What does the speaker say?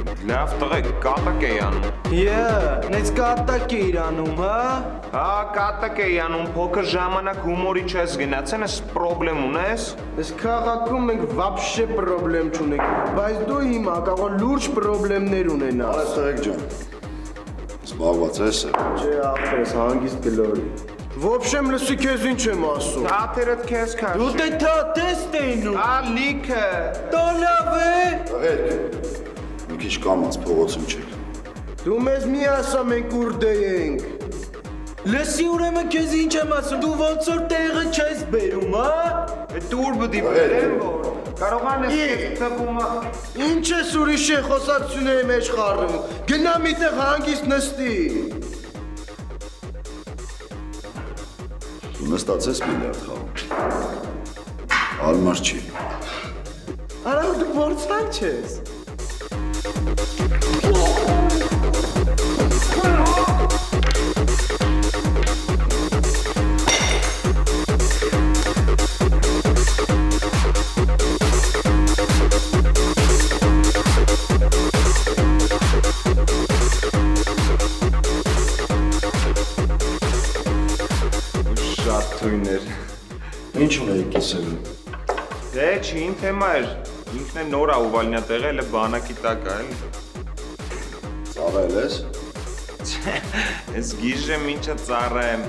Լավ տղեկ, կատակ էի անում։ Նեց կատակ էիր անում, հա? Հա, կատակ էի անում, փոքր ժամանակ հումորի չես գնացեն, ես պրոբլեմ ունես։ Այս քաղաքում մենք վաբշե պրոբլեմ չունենք, բայց դու հիմա կարող լուրջ պրոբլեմներ ունենաս։ Արես տղեկ ջան, զբաղված ես է։ Չէ, ախպերս, հանգիստ գլորի։ Ոբշեմ լսի քեզ ինչ եմ ասում։ Թաթերդ քեզ քաշ։ Դու դե թեստ էինում։ Ա լիքը։ Դա լավ է։ Տղեկ, մի քիչ կամած փողոցում չեք։ Դու մեզ մի ասա մենք ուր դեինք։ Լսի ուրեմն քեզ ինչ եմ ասում, դու ոնց որ տեղը չես բերում, հա։ Դուր բդի բերեմ որ։ Կարողան ես քեզ թվում։ Ինչ ես ուրիշ է խոսակցությունների մեջ խառնում։ Գնա միտեղ հանգիստ նստի։ Դու նստած ես բիլիարդ խաղում։ Արմար չի։ Արա դու որցանք չես։ Շատ թույներ։ Ինչ ունեի կիսելու։ Դե չի ին թեմա էր։ Ինքն է նոր աուվալնյա տեղը, էլ բանակի տակ է, էլի։ Ծառայել ես։ Ես գիժեմ ինչա ծառայեմ։